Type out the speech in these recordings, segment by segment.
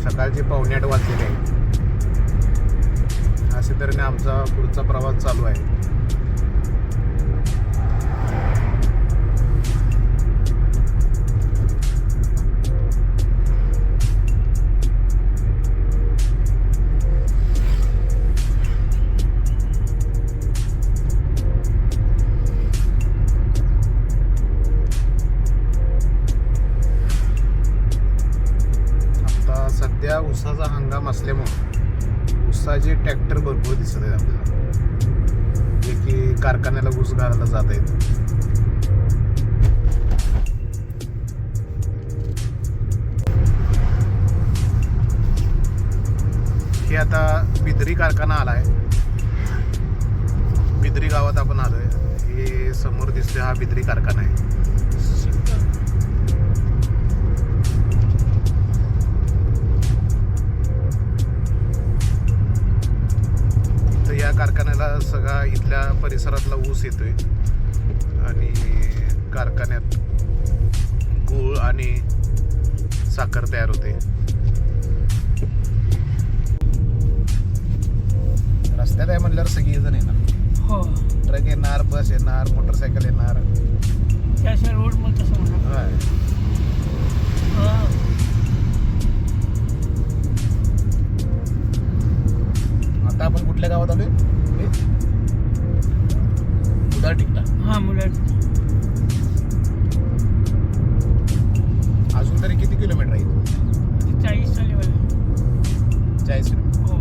सकाळचे 7:45 वाजलेले आहे. अशा तऱ्हेने आमचा पुढचा प्रवास चालू आहे. सध्या ऊसाचा हंगाम असल्यामुळे ऊसाचे ट्रॅक्टर भरपूर दिसत आहेत आपल्याला, जे की कारखान्याला ऊस घालायला जात आहेत. हे आता बिदरी कारखाना आलाय. बिदरी गावात आपण आलोय. हे समोर दिसतोय हा बिदरी कारखाना आहे. या कारखान्याला सगळा इथल्या परिसरातला ऊस येतोय आणि कारखान्यात गूळ आणि साखर तयार होते. रस्त्यात आहे म्हणल्यावर सगळी जण येणार. हो, ट्रक येणार, बस येणार, मोटरसायकल येणार. त्याशिवाय रोड मग तसं होणार. आता आपण कुठल्या गावात आलोय? मुदाटिकला. हा, मुलांची अजून तरी किती किलोमीटर आहे? 40 चा लेवल. 40 किलोमीटर. हो,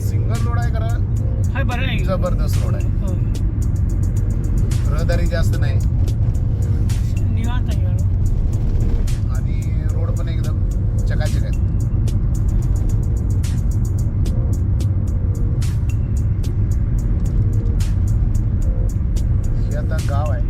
सिंगल रोड आहे करा. हाय, बरं आहे. जबरदस्त रोड आहे. हो, रहदारी जास्त नाही निवांत आहे. आणि रोड पण एकदम चकाचक आहेत. हे आता गाव आहे.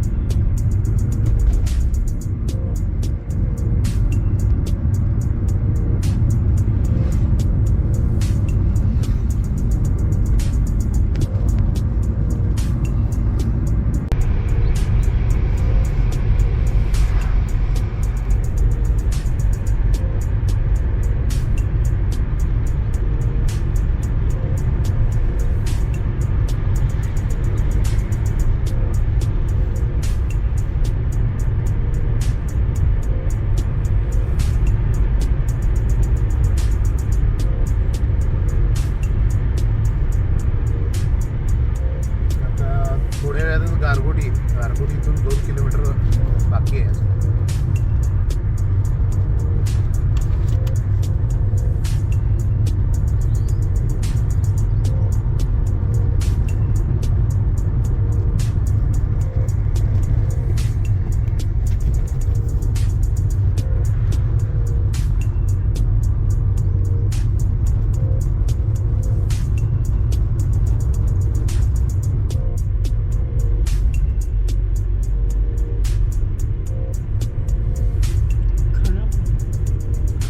थोड्या वेळातच गारगोटीतून 2 किलोमीटर बाकी आहे.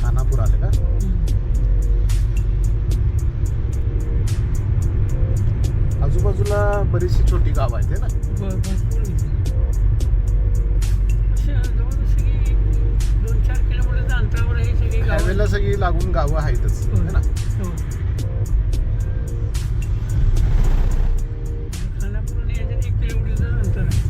खानापूर आले का? आजूबाजूला बरीचशी छोटी गाव आहेत ना. भरपूर जवळ सगळी 2-4 किलोमीटरच्या अंतरावर हे सगळी गावं. हायवेला सगळी लागून गावं आहेतच है ना. हो, खानापूर आणि याच्यात 1 किलोमीटरचं अंतर आहे.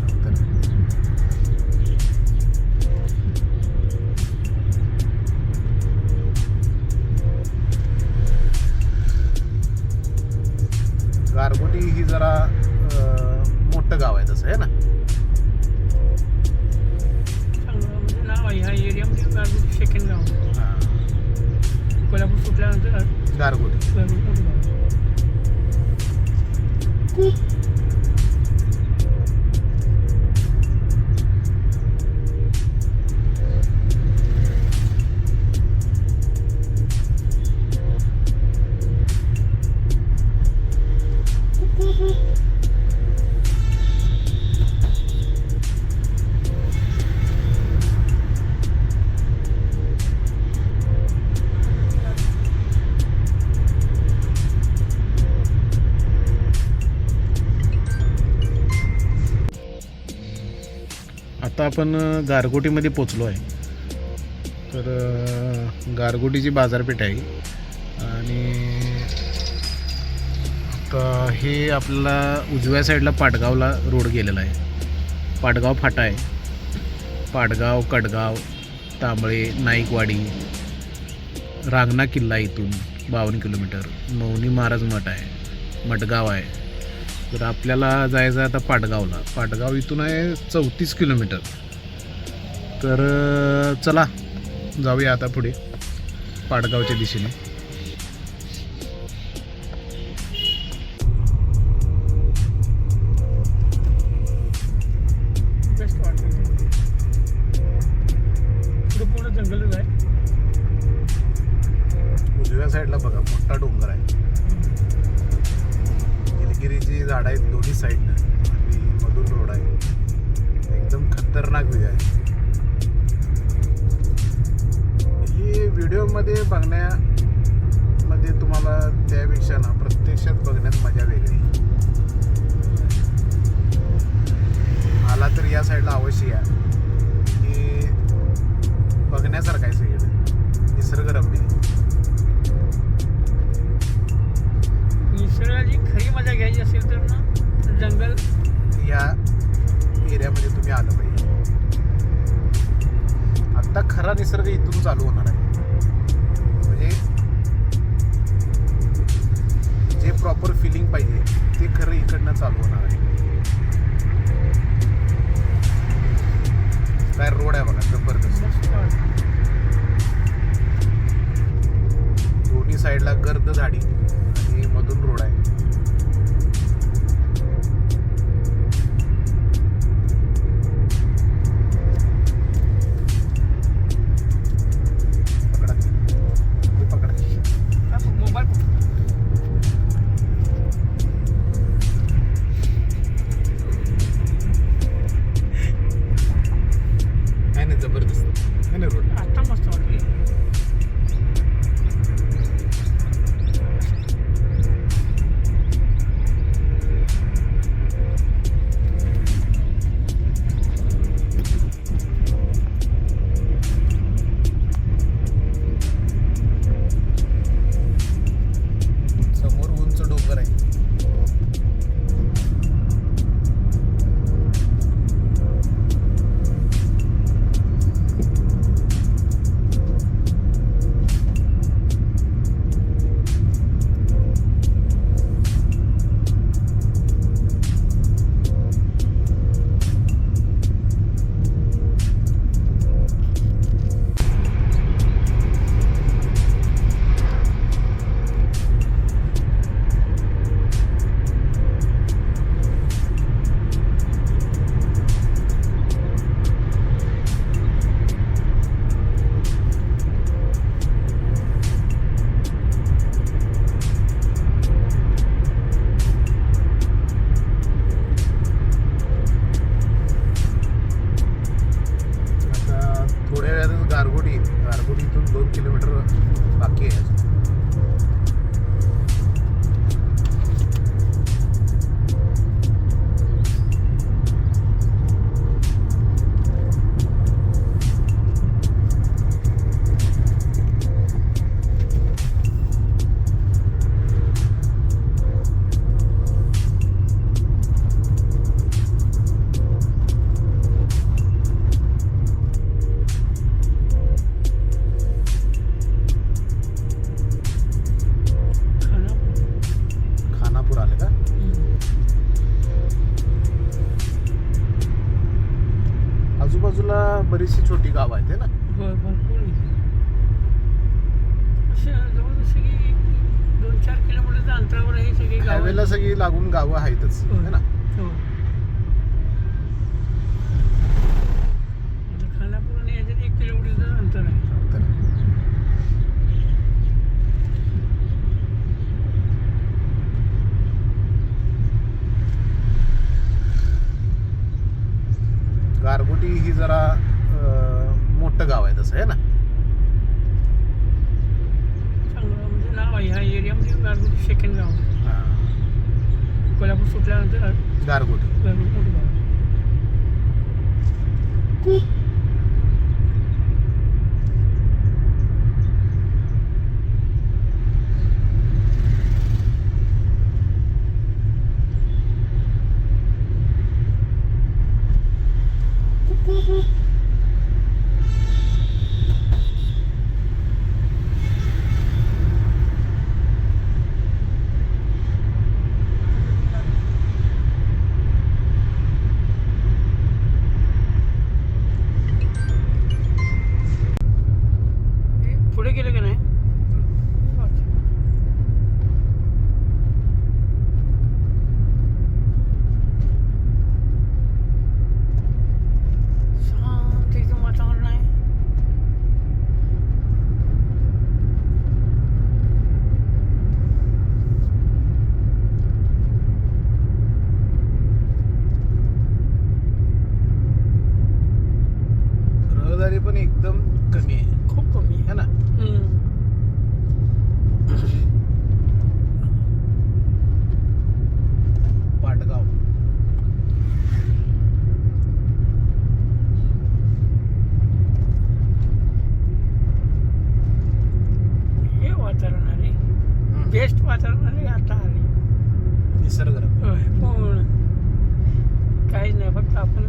गारगोटी ही जरा मोठं गाव आहे तसं आहे ना. चांगलं म्हणजे नाव आहे ह्या एरियामध्ये. गारगोटी सेकंड गाव. कोल्हापूर सुटल्यानंतर गारगोटी मोठं गाव. आत्ता आपण गारगोटीमध्ये पोचलो आहे. तर गारगोटीची बाजारपेठ आहे आणि आता हे आपल्याला उजव्या साईडला पाटगावला रोड गेलेला आहे. पाटगाव फाटा आहे. पाटगाव, कडगाव, तांबळे, नाईकवाडी, रांगणा किल्ला इथून 52 किलोमीटर, मौनी महाराज मठ आहे, मठगाव आहे. तर आपल्याला जायचं आहे आता पाटगावला. पाटगाव इथून आहे 34 किलोमीटर. तर चला जाऊया आता पुढे पाटगावच्या दिशेने. जंगलच आहे. उजव्या साईडला बघा मोठा डोंगर आहे. निलगिरीची झाडं आहेत दोन्ही साईडनं आणि मधून रोड आहे. एकदम खतरनाक व्ह्यू आहे. ही व्हिडिओमध्ये बघण्यामध्ये तुम्हाला त्यापेक्षा ना प्रत्यक्षात बघण्यात मजा वेगळी. आला तर या साईडला अवश्य या. की बघण्यासारखं आहे सगळीकडे निसर्गरम्य. निसर्गाची खरी मजा घ्यायची असेल तर ना जंगल या एरियामध्ये तुम्ही आलं पाहिजे. आत्ता खरा निसर्ग इथून चालू होणार आहे. म्हणजे जे प्रॉपर फिलिंग पाहिजे ते खरं इकडनं चालू होणार आहे. काय रोड आहे बघा जबरदस्त. दोन्ही साईडला गर्द झाडी आणि मधून रोड आहे. पकडा हे पकडा. मोबाईल आहे ना जबरदस्त आहे ना रोड. आता मस्त वाटली. समोर उंच डोंगर आहे. थोड्या वेळातच गारगोटी इथून 2 किलोमीटर बाकी आहे. खानापूर आले का? आजूबाजूला बरीचशी छोटी गाव आहेत ना. भरपूर असे जवळ सगळी 2-4 किलोमीटरच्या अंतरावर हे सगळी गावं हायवेला आहेत. सगळी लागून गावं आहेतच है ना. हो. आता खानापूर आणि याच्यात 1 किलोमीटरचं अंतर आहे. तर गारगोटी ही जरा मोठं गाव आहे तसं आहे ना. चांगलं म्हणजे नाव आहे ह्या एरियामध्ये गारगोटी सेकंड गाव आहे. हां कोल्हापूर सुटल्यानंतर गारगोटी. गारगोटी मोठं गाव आहे. पुढे गेलं का नाही शांत एकदम वातावरण आहे. रहदारी पण एकदम कमी आहे खूप कमी आहे. है ना. पाटगाव हे वातावरण आले बेस्ट वातावरण आले आता आले निसर्गरम्य पूर्ण काहीच नाही फक्त आपण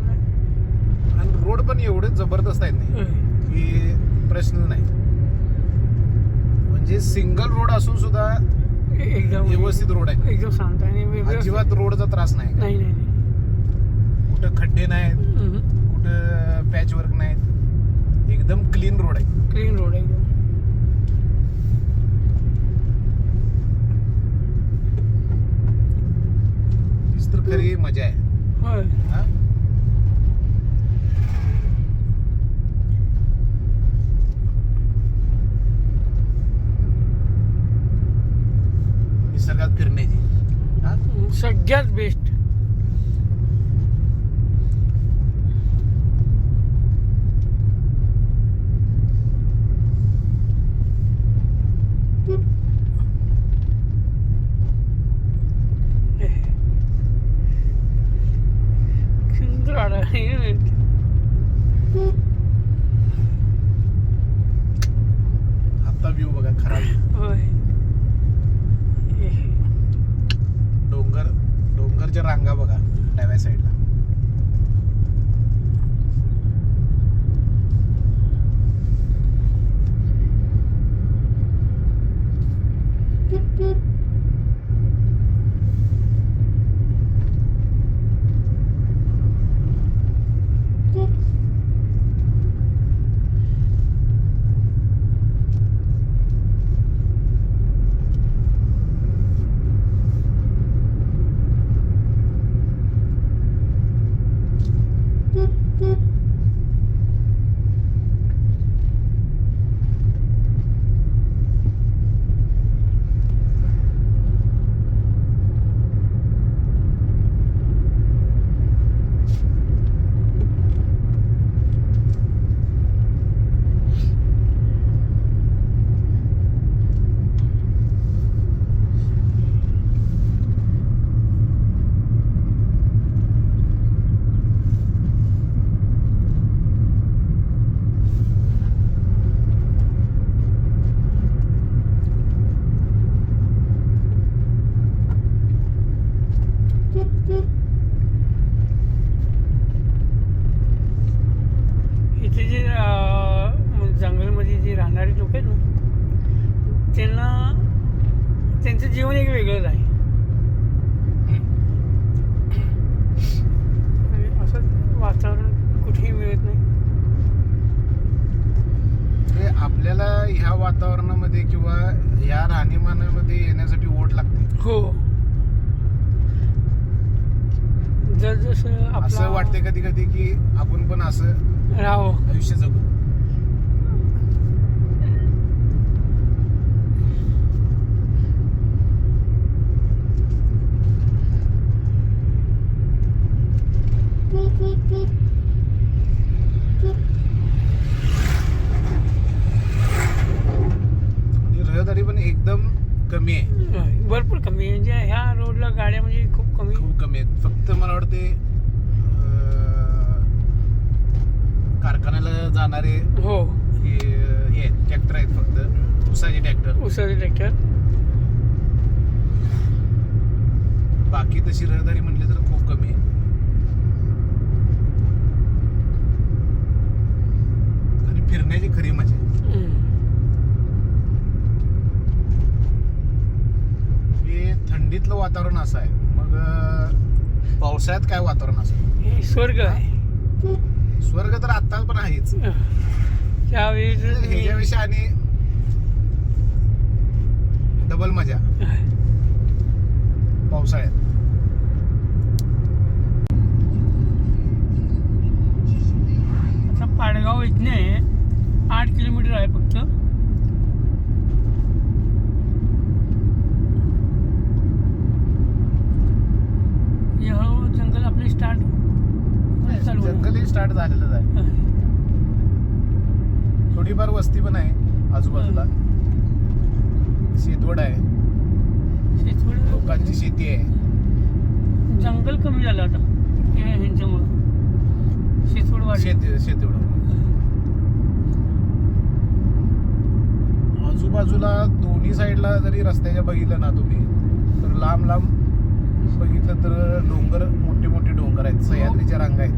आणि रोड पण एवढे जबरदस्त आहेत नाही की प्रश्न नाही. म्हणजे सिंगल रोड असून सुद्धा एकदम व्यवस्थित रोड आहे. एकदम शांत आणि व्यवस्थित. अजिबात रोडचा त्रास नाही. नाही नाही कुठं खड्डे नाहीत, कुठं पॅच वर्क नाहीत, एकदम क्लीन रोड आहे. क्लीन रोड आहे एकदम. हीच तर खरी मजा आहे. होय हा? निसर्गात फिरण्याची हा? सगळ्यात बेस्ट. सुंदर आहे. आता व्ह्यू बघा खरा view. होय डोंगरच्या रांगा बघा डाव्या साईडला. इथे जे जंगलमध्ये जे राहणारे लोक आहेत ना त्यांचं जीवन एक वेगळंच आहे. आणि असं वातावरण कुठेही मिळत नाही. आपल्याला ह्या वातावरणामध्ये किंवा ह्या राहणीमानामध्ये येण्यासाठी ओढ लागते. हो जसं असं वाटते कधी कधी की आपण पण असं राहावं. आयुष्य जगू. आणि रहदारी पण एकदम कमी आहे. भरपूर कमी आहे. म्हणजे ह्या रोडला गाड्या म्हणजे खूप कमी. खूप कमी आहेत. फक्त मला वाटते कारखान्याला जाणारे हो हे ट्रॅक्टर आहेत फक्त उसाचे ट्रॅक्टर. उसाचे ट्रॅक्टर. बाकी तशी रहदारी म्हटली तर खूप कमी आहे. आणि फिरण्याची खरी मजा आहे. हे थंडीतलं वातावरण असं आहे, मग पावसाळ्यात काय वातावरण असतं. हे स्वर्ग आहे. स्वर्ग तर आता पण आहेच. त्यावेळी जर तुम्ही- ह्याच्याविषयी आणि डबल मजा पावसाळ्यात. आता पाडगाव इथने 8 किलोमीटर आहे फक्त. हे हळूहळू जंगल आपले स्टार्ट चालू होणार. जंगलही स्टार्ट झालेलं आहे. थोडीफार वस्ती पण आहे आजूबाजूला. शेतवड आहे, शेतवड- लोकांची शेती आहे. जंगल कमी झालं आता ह्यांच्यामुळं. शेतवड वाढली. शेतवड आजूबाजूला दोन्ही साईडला जरी रस्त्याच्या बघितलं ना तुम्ही, तर लांब लांब बघितलं तर डोंगर, मोठे मोठे डोंगर आहेत, सह्याद्रीच्या रांगा आहेत.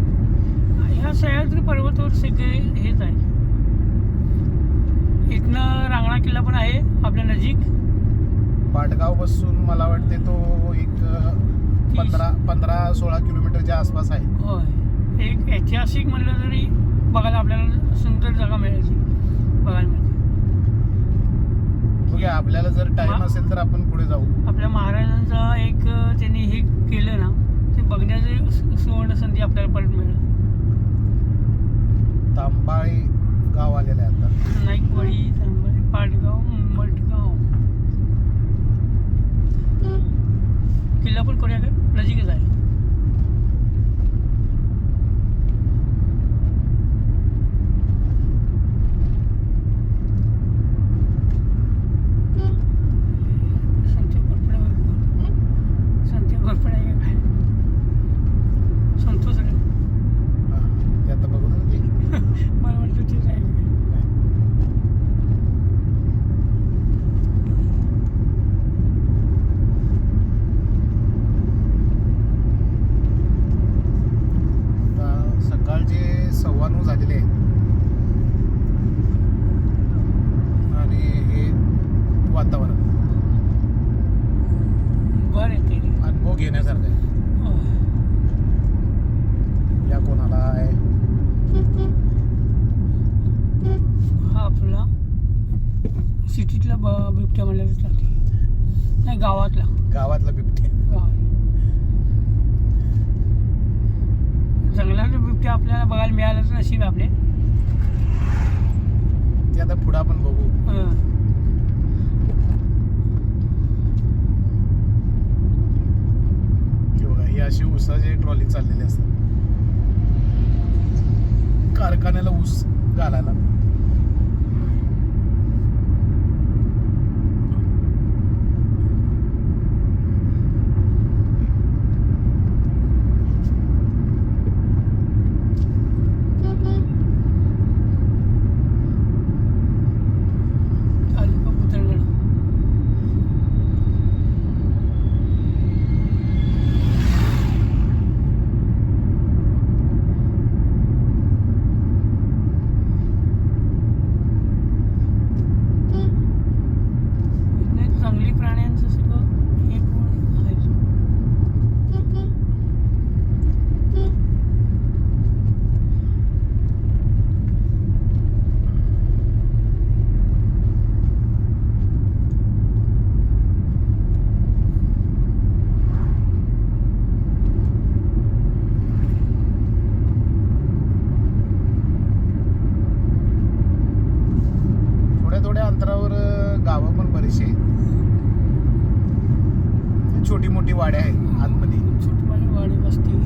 ह्या सह्याद्री पर्वतावर सगळे हेच आहे. इथनं रांगणा किल्ला पण आहे आपल्या नजीक. पाटगाव पासून मला वाटते तो एक 15-16 किलोमीटरच्या आसपास आहे. होय. एक ऐतिहासिक म्हणलं तरी बघायला आपल्याला सुंदर जागा मिळायची बघायला मिळते. बघूया, आपल्याला जर टाइम असेल तर आपण पुढे जाऊ. आपल्या महाराजांचा एक त्यांनी हे केलं ना, ते बघण्याची सुवर्ण संधी आपल्याला परत मिळेल. तांबाळी गाव आलेलं आहे आता. नाईकवाडी, तांबळे, पाटगाव, मडगाव. किल्ला पण कोण्या नजीकच आहे. ते आता बघू ना ते. मला वाटतं ते आहे. आता सकाळचे 9:15 झालेले आहेत आणि हे वातावरण बरं आहे ते. अनुभव घेण्यासारखं आहे. या कोणाला आहे. हा आपला सिटीतला बिबट्या म्हणलं तर चालते. नाही, गावातला. गावातला बिबट्या. जंगलातला बिबट्या आपल्याला बघायला मिळालं तर नशीब आपले. ते आता पुढं आपण बघू. हे बघा, ही अशी ऊसाची ट्रॉली चाललेली असतात कारखान्याला ऊस घालायला. तालुका पुतळगड. इथले जंगली प्राण्यांचं सगळं हे पूर्ण आहे. थोड्या अंतरावर गावं पण बरीचशी आहेत. छोटी मोठी वाड्या आहेत आतमध्ये. छोटी वाडी वस्ती.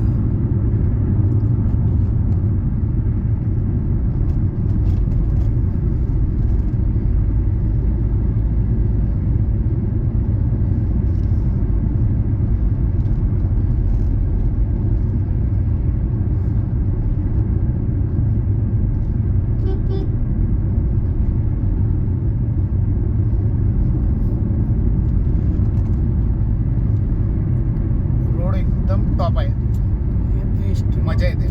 टॉप आहे बेस्ट मजा येते